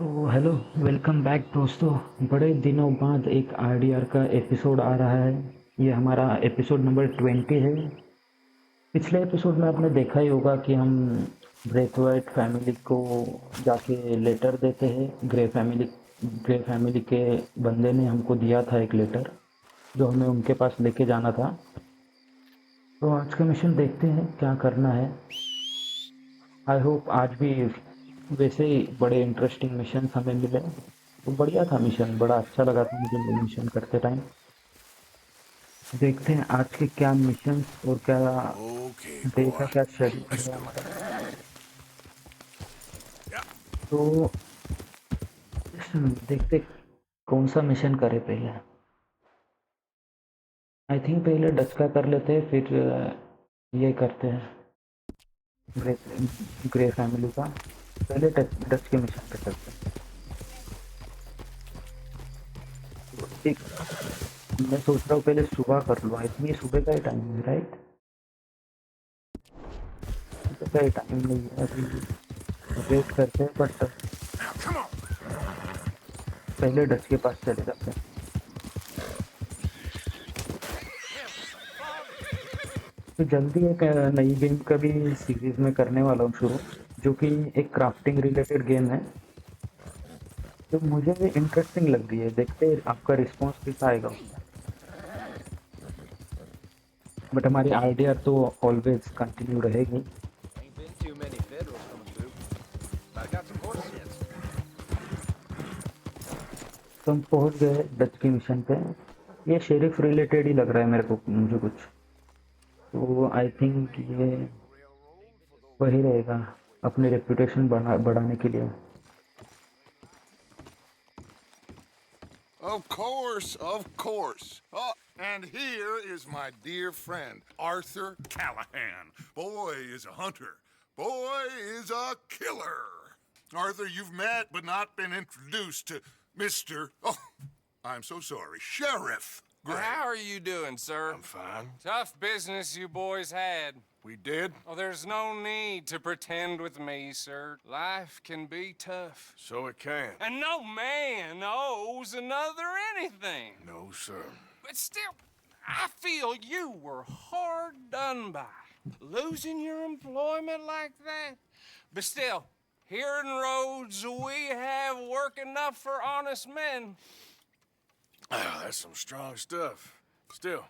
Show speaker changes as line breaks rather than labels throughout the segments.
तो hello, welcome back दोस्तों। बड़े दिनों बाद एक आरडीआर का एपिसोड आ रहा है। ये हमारा एपिसोड नंबर 20 है। पिछले एपिसोड में आपने देखा ही होगा कि हम ब्रेथवाइट फैमिली को जाके लेटर देते हैं। ग्रे फैमिली के बंदे ने हमको दिया था एक लेटर, जो हमें उनके पास लेके जाना था। तो आज का मिशन देखते हैं क्या करना है। आई होप आज भी वैसे ही बड़े इंटरेस्टिंग मिशन हमें मिले। तो बढ़िया था मिशन, बड़ा अच्छा लगा था मुझे मिशन करते टाइम। देखते हैं आज के क्या मिशन और क्या
Okay,
डे
boy.
का क्या शेड्यूल
Let's
है
do
हमारा।
it. Yeah.
तो देखते कौन सा मिशन करे पहले। आई थिंक पहले डच का कर लेते हैं, फिर ये करते हैं ग्रे ग्रे फैमिली का। पहले डच के मिशन पे चलते हैं। तो एक मैं सोच रहा हूँ पहले सुबह कर लूँ। आई थिंक ये सुबह का ही टाइम है, राइट? सुबह का ही टाइम नहीं है अभी। वेट करते हैं, बट
Now, come on.
पहले डच के पास चले जाते हैं। तो जल्दी एक नई गेम का भी सीरीज में करने वाला हूँ शुरू, जो कि एक क्राफ्टिंग रिलेटेड गेम है। तो मुझे भी इंटरेस्टिंग लग रही है। देखते हैं आपका रिस्पॉन्स कैसा आएगा उसमें। बट हमारी आरडीआर तो ऑलवेज कंटिन्यू रहेगी।
Ain't been too many federals coming through, but I got some horses.
तो हम पहुंच गए डच के मिशन पे। ये शेरिफ रिलेटेड ही लग रहा है मेरे को, मुझे कुछ। तो आई थिंक ये वही रहेगा अपनी रेपुटेशन बढ़ाने के लिए।
Of course, of course. Oh, and here is my dear friend, Arthur Callahan. Boy is a hunter. Boy is a killer. Arthur, you've met but not been introduced to Mr. Oh, I'm so sorry, Sheriff Gray.
How are you doing, sir?
I'm fine.
Tough business you boys had.
We did?
Oh, there's no need to pretend with me, sir. Life can be tough.
So it can.
And no man owes another anything.
No, sir.
But still, I feel you were hard done by. Losing your employment like that. But still, here in Rhodes, we have work enough for honest men.
Ah, that's some strong stuff. Still,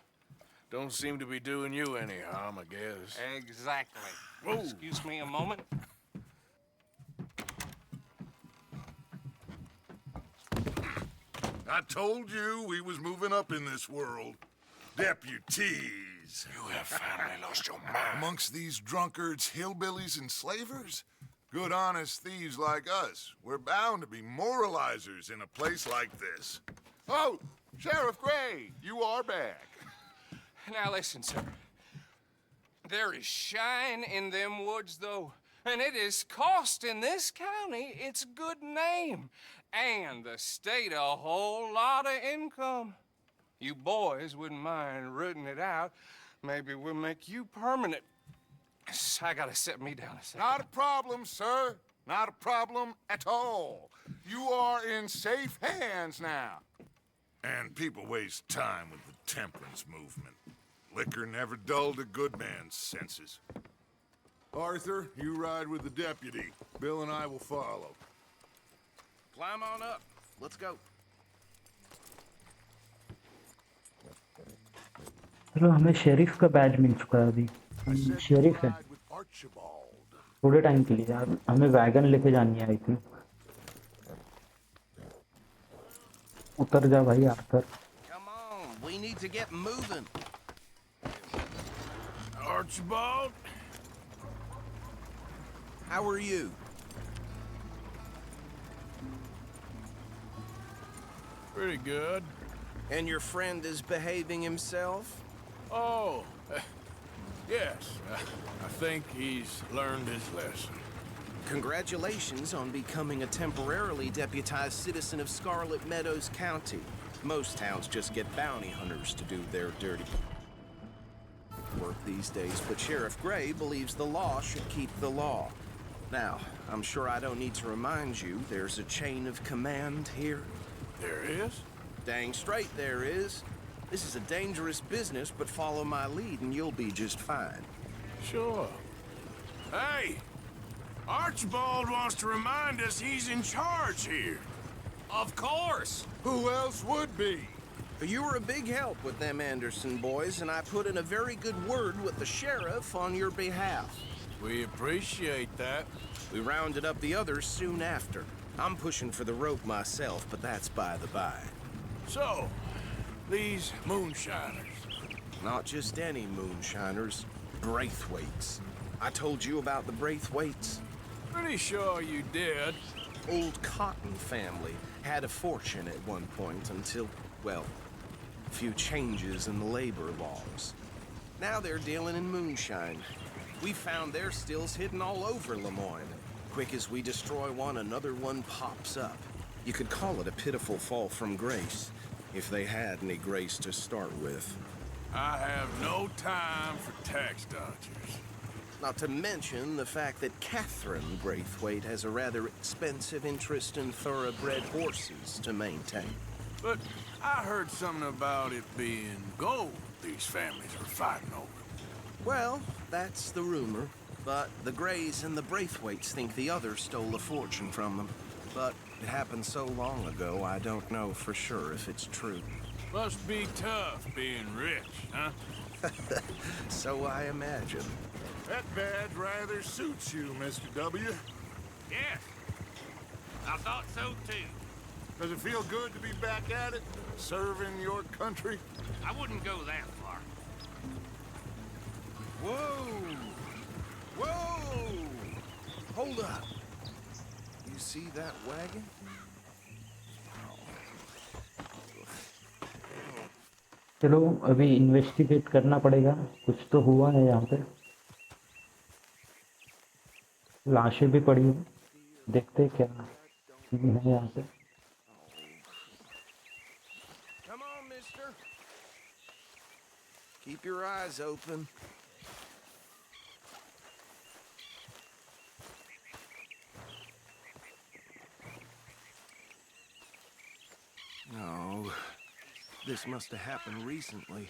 don't seem to be doing you any harm, I guess.
Exactly.
Whoa.
Excuse me a moment.
I told you we was moving up in this world. Deputies. You have finally lost your mind. Amongst these drunkards, hillbillies, and slavers? Good honest thieves like us. We're bound to be moralizers in a place like this. Oh, Sheriff Gray, you are back.
Now listen, sir. There is shine in them woods, though, and it is costing this county its good name, and the state a whole lot of income. You boys wouldn't mind rooting it out. Maybe we'll make you permanent. I gotta set me down a second.
Not a problem, sir. Not a problem at all. You are in safe hands now. And people waste time with the temperance movement. Liquor never dulled a good man's senses. Arthur, you ride with the deputy. Bill and I will follow.
Climb on up. Let's go.
चलो, हमें sheriff का बैज मिल चुका है अभी।
I said
sheriff है।
ride with Archibald.
थोड़े time के लिए यार, हमें वैगन लेके जानी है आई थिंक। उतर जा भाई आकर।
Come on, we need to get moving.
Archibald?
How are you?
Pretty good.
And your friend is behaving himself?
Oh, yes. I think he's learned his lesson.
Congratulations on becoming a temporarily deputized citizen of Scarlet Meadows County. Most towns just get bounty hunters to do their dirty work these days, but Sheriff Gray believes the law should keep the law. Now, I'm sure I don't need to remind you there's a chain of command here.
There is?
Dang straight there is. This is a dangerous business, but follow my lead and you'll be just fine.
Sure. Hey! Archibald wants to remind us he's in charge here.
Of course.
Who else would be?
You were a big help with them Anderson boys, and I put in a very good word with the sheriff on your behalf.
We appreciate that.
We rounded up the others soon after. I'm pushing for the rope myself, but that's by the by.
So, these moonshiners.
Not just any moonshiners, Braithwaites. I told you about the Braithwaites.
Pretty sure you did.
Old Cotton family had a fortune at one point until, well, a few changes in the labor laws. Now they're dealing in moonshine. We found their stills hidden all over Lemoyne. Quick as we destroy one, another one pops up. You could call it a pitiful fall from grace, if they had any grace to start with.
I have no time for tax dodgers.
Not to mention the fact that Catherine Braithwaite has a rather expensive interest in thoroughbred horses to maintain.
But I heard something about it being gold these families were fighting over.
Well, that's the rumor. But the Greys and the Braithwaites think the others stole a fortune from them. But it happened so long ago, I don't know for sure if it's true.
Must be tough being rich, huh?
So I imagine.
That badge rather suits you, Mr. W.
Yes. I thought so too.
Does it feel good to be back at it, serving your country?
I wouldn't go that far.
Whoa! Whoa! Hold up. You see that wagon?
चलो अभी investigate करना पड़ेगा, कुछ तो हुआ है यहाँ पे। लाशें भी पड़ी हैं, देखते हैं क्या है यहाँ पे।
Come on, mister. Keep your eyes open. No, this must have happened recently.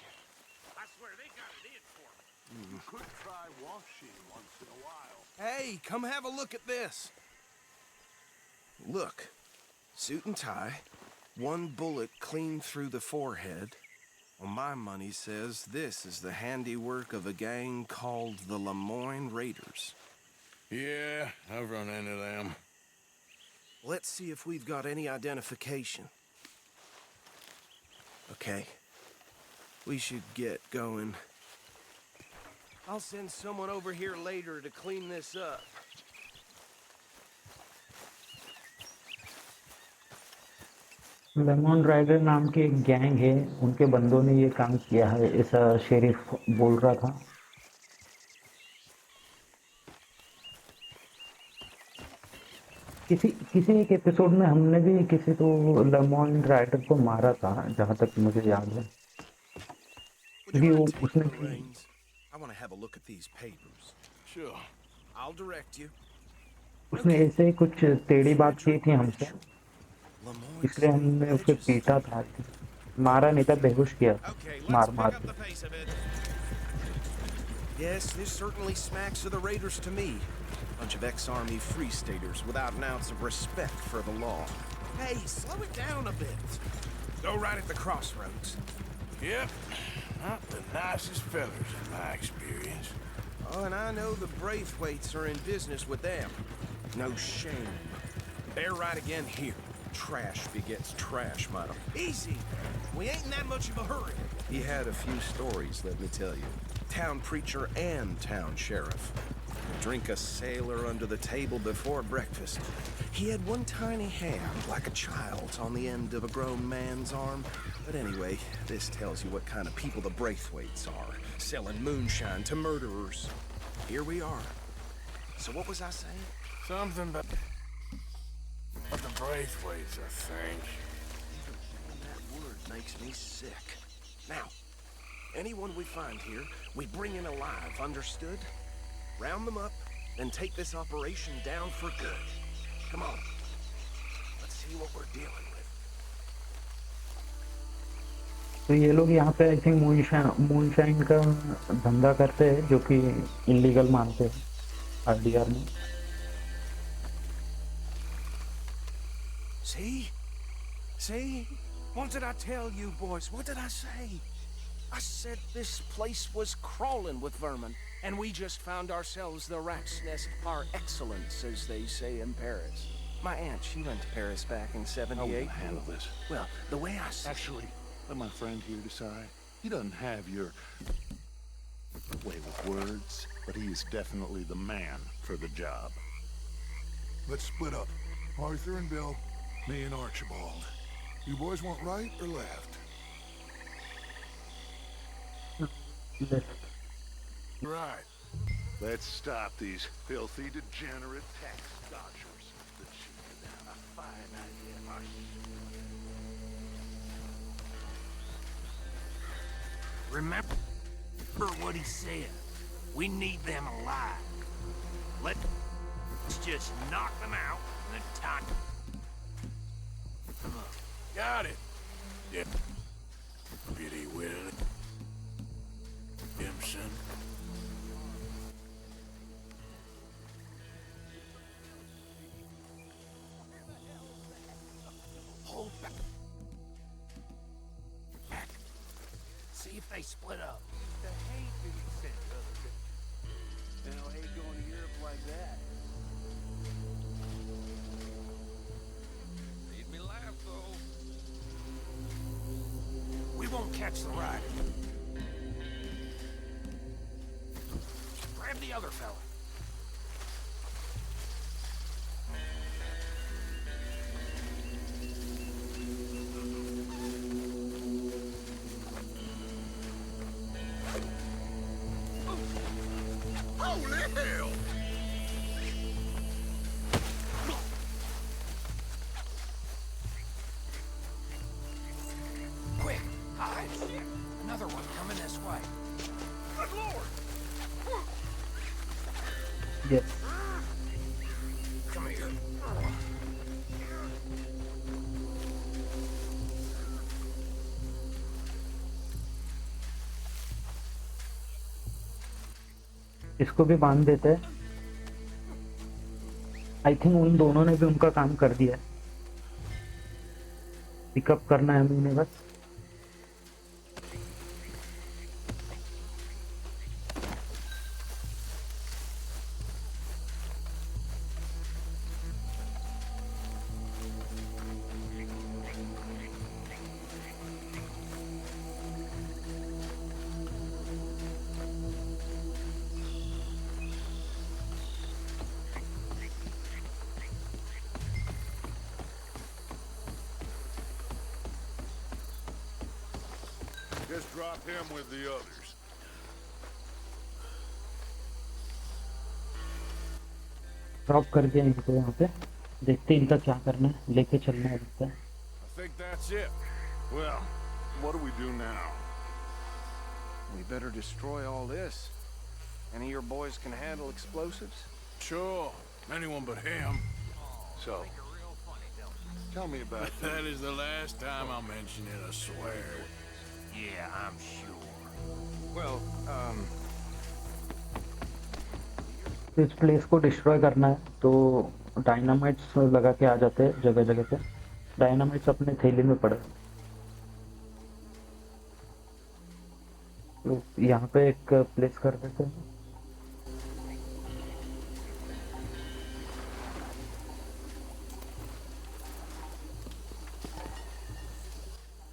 I swear they got it in for me.
You could try washing once in a while.
Hey, come have a look at this. Look, suit and tie, one bullet clean through the forehead. Well, my money says this is the handiwork of a gang called the Lemoyne Raiders.
Yeah, I've run into them.
Let's see if we've got any identification. Okay, we should get going. I'll send someone over here later to clean this up.
Lemon rider नाम की एक gang है, उनके बंदों ने ये काम किया है, ऐसा शेरिफ बोल रहा था। किसी एक एपिसोड में हमने भी किसी तो लेमन राइडर को मारा था, जहाँ तक मुझे याद है।
I want to have a look at these papers.
Sure.
I'll direct you.
उसने ऐसे कुछ टेढ़ी बात की थी हमसे, इसलिए हमने उसे पीटा था, मारा नहीं था, बेहोश किया मार के।
Yes, this certainly smacks of the Raiders to me. Bunch of ex-army free staters without an ounce of respect for the law. Hey, slow it down a bit. Go right at the crossroads.
Yep. Not the nicest fellas in my experience.
Oh, and I know the Braithwaites are in business with them. No shame. They're right again here. Trash begets trash, motto. Easy. We ain't in that much of a hurry. He had a few stories, let me tell you. Town preacher and town sheriff. Drink a sailor under the table before breakfast. He had one tiny hand, like a child's, on the end of a grown man's arm. But anyway, this tells you what kind of people the Braithwaites are. Selling moonshine to murderers. Here we are. So what was I saying?
Something about the Braithwaites, I think.
That word makes me sick. Now, anyone we find here, we bring in alive, understood? Round them up, then take this operation down for good. Come on. Let's see what we're dealing with.
तो ये लोग यहाँ पे I think moonshine का धंधा करते हैं, जो कि इलीगल मानते हैं आरडीआर में।
See? See? What did I tell you, boys? What did I say? I said this place was crawling with vermin, and we just found ourselves the rat's nest par excellence, as they say in Paris. My aunt, she went to Paris back in
How will
'78.
you handle this?
Well, the way I see
Actually, let my friend here decide. He doesn't have your way with words, but he is definitely the man for the job.
Let's split up. Arthur and Bill, me and Archibald. You boys want right or left? Right.
Let's stop these filthy, degenerate tax dodgers. The shooter, a fine idea,
Remember what he said. We need them alive. Let's just knock them out and then time. Come on.
Got it. Deputy Williamson.
Hold back. See if they split up. The hate being sent the other day. Now hate going to Europe like that. Made me laugh though.
we won't catch the rider. Grab the other fella.
Holy hell!
Quick, hide. Another one coming this way.
Good lord!
Yes.
Come here.
इसको भी बांध देते हैं। I think उन दोनों ने भी उनका काम कर दिया है। पिकअप करना है हमें बस।
Just drop him with the others.
Drop कर दिया इनको यहाँ पे। देखते हैं इनका क्या करना है। लेके चलना है लगता है।
I think that's it. Well, what do we do now?
We better destroy all this. Any of your boys can handle explosives?
Sure, anyone but him.
So, tell me about that.
That is the last time I'll mention it, I swear.
Yeah, I'm sure.
Well,
इस place को destroy करना है तो dynamites लगा के आ जाते हैं जगह जगह पे। डायनामाइट्स अपने थैली में पड़े। तो यहाँ पे एक प्लेस कर देते हैं।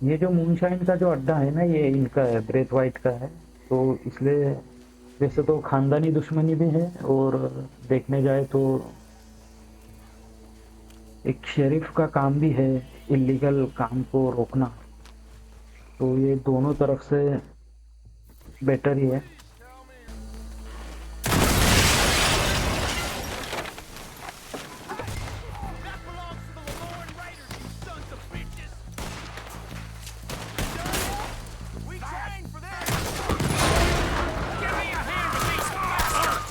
ये जो मूनशाइन का जो अड्डा है ना, ये इनका है, ब्रेथवाइट का है। तो इसलिए वैसे तो खानदानी दुश्मनी भी है और देखने जाए तो एक शेरिफ का काम भी है इलीगल काम को रोकना। तो ये दोनों तरफ से बेटर ही है।
That belongs to the Lemoyne Raiders, you sons of bitches! We trained for this! Give me a hand with these bastards!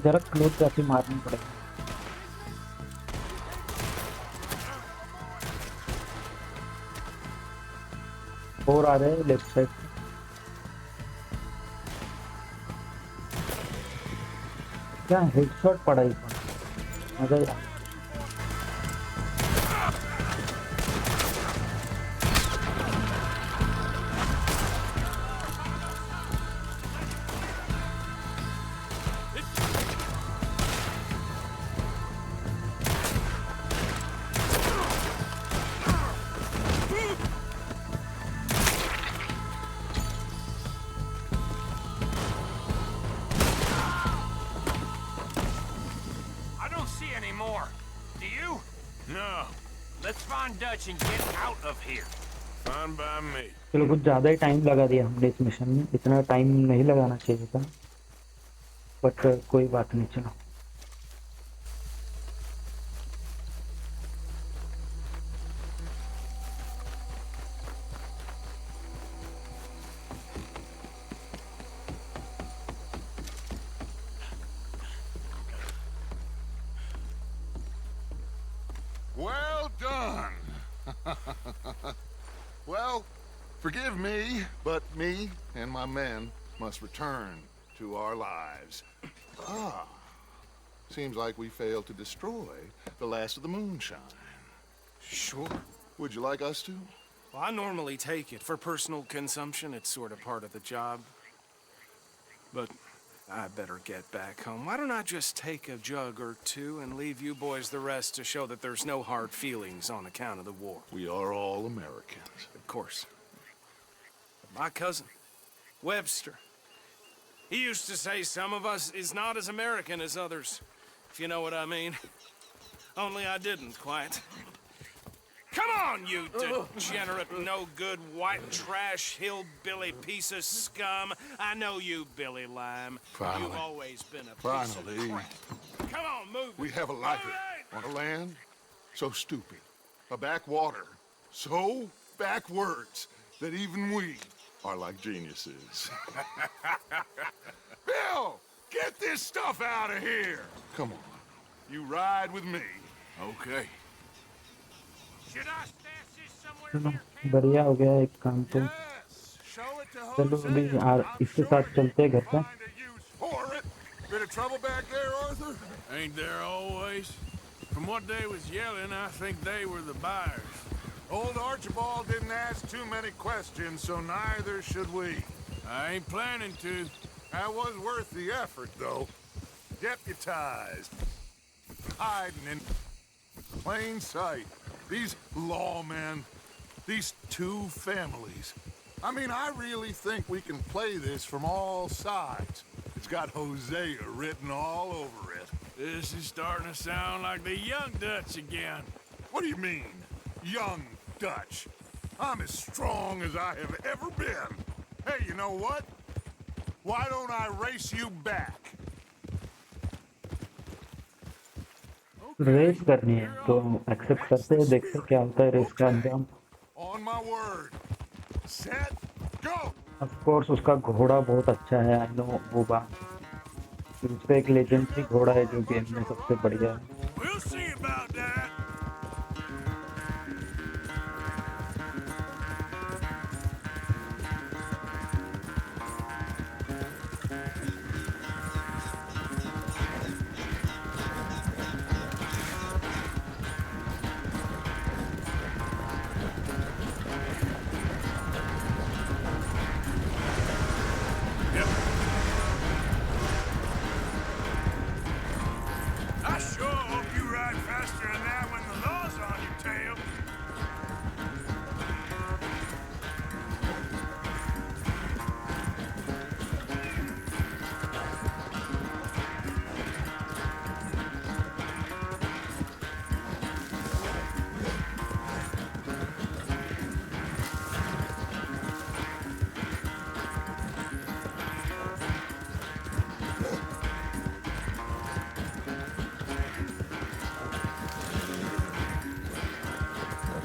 जरा क्लोज जाके मारनी पड़ेगी। और आ रहे हैं लेफ्ट साइड से। क्या हेडशॉट पड़ा इसमें, मजा ही आ गया।
I don't see any more. Do you? No. Let's find Dutch and get out of here. Fine by me.
चलो कुछ ज़्यादा ही टाइम लगा दिया हमने इस मिशन में, इतना टाइम नहीं लगाना चाहिए था, बट कोई बात नहीं। चलो
Well done.
Well, forgive me, but me and my men must return to our lives. Ah, seems like we failed to destroy the last of the moonshine.
Sure.
Would you like us to?
Well, I normally take it. For personal consumption, it's sort of part of the job. But I better get back home. Why don't I just take a jug or two and leave you boys the rest to show that there's no hard feelings on account of the war?
We are all Americans.
Of course. But my cousin, Webster, he used to say some of us is not as American as others, if you know what I mean. Only I didn't quite. Come on, you degenerate, no-good, white trash, hillbilly piece of scum. I know you, Billy Lime.
Finally.
You've always been a piece
Finally.
of crap. Come on, move.
We have a life
All right.
on a land so stupid, a backwater so backwards that even we are like geniuses.
Bill, get this stuff out of here.
Come on.
You ride with me.
Okay.
Should I stash this somewhere
चलो
near
बढ़िया हो गया एक काम तो।
Yes, show it to
चलो
Jose.
अभी
I'm
इसके
sure
साथ चलते हैं घर पे।
find a use for it. Bit of trouble back there, Arthur?
Ain't there always? From what they was yelling, I think they were the buyers.
Old Archibald didn't ask too many questions, so neither should we.
I ain't planning to.
That was worth the effort, though. Deputized. Hiding in plain sight. These lawmen. These two families. I mean, I really think we can play this from all sides. It's got Hosea written all over it.
This is starting to sound like the young Dutch again.
What do you mean, young Dutch? I'm as strong as I have ever been. Hey, you know what? Why don't I race you back?
Race करनी है तो accept करते हैं, देखते हैं क्या होता है रेस का अंजाम।
On my word. Set, go!
Of course उसका घोड़ा बहुत अच्छा है, आई नो वो बात। उस पे एक लेजेंडरी घोड़ा है जो गेम में सबसे बढ़िया है।
We'll see about that. I sure hope you ride faster than that when the law's on your tail.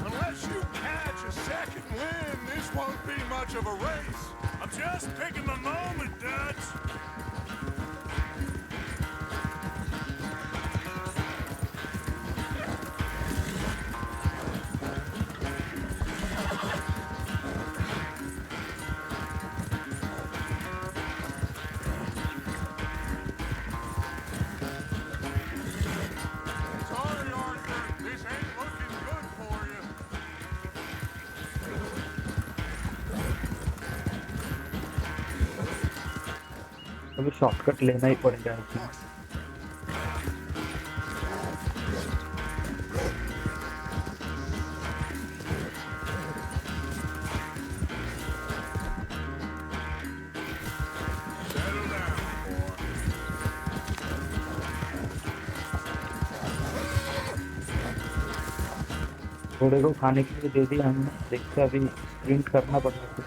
Unless you catch a second wind, this won't be much of a race.
I'm just picking my moment, Dutch.
अभी shortcut लेना ही पड़ेगा इसमें। घोड़े को खाने के लिए दे दिया हमने, देखते अभी स्प्रिंट करना पड़ेगा,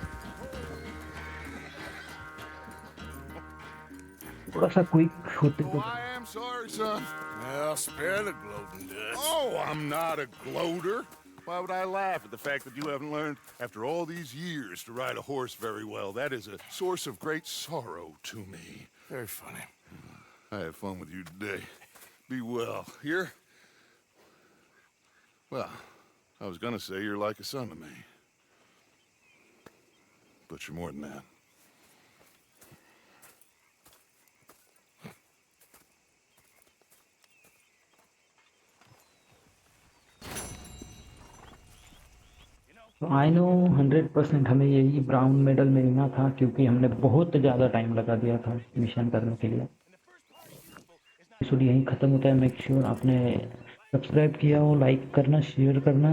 थोड़ा सा क्विक होते तो।
Oh, I am sorry, son.
Well, spare the gloating, Dutch.
Oh, I'm not a gloater. Why would I laugh at the fact that you haven't learned, after all these years, to ride a horse very well? That is a source of great sorrow to me.
Very funny.
I had fun with you today. Be well. Here? Well, I was gonna say you're like a son to me. But you're more than that.
तो I know 100% हमें यही brown medal मिलना था, क्योंकि हमने बहुत ज़्यादा time लगा दिया था मिशन करने के लिए। एपिसोड यहीं ख़त्म होता है। मेक श्योर आपने सब्सक्राइब किया हो, लाइक करना, शेयर करना।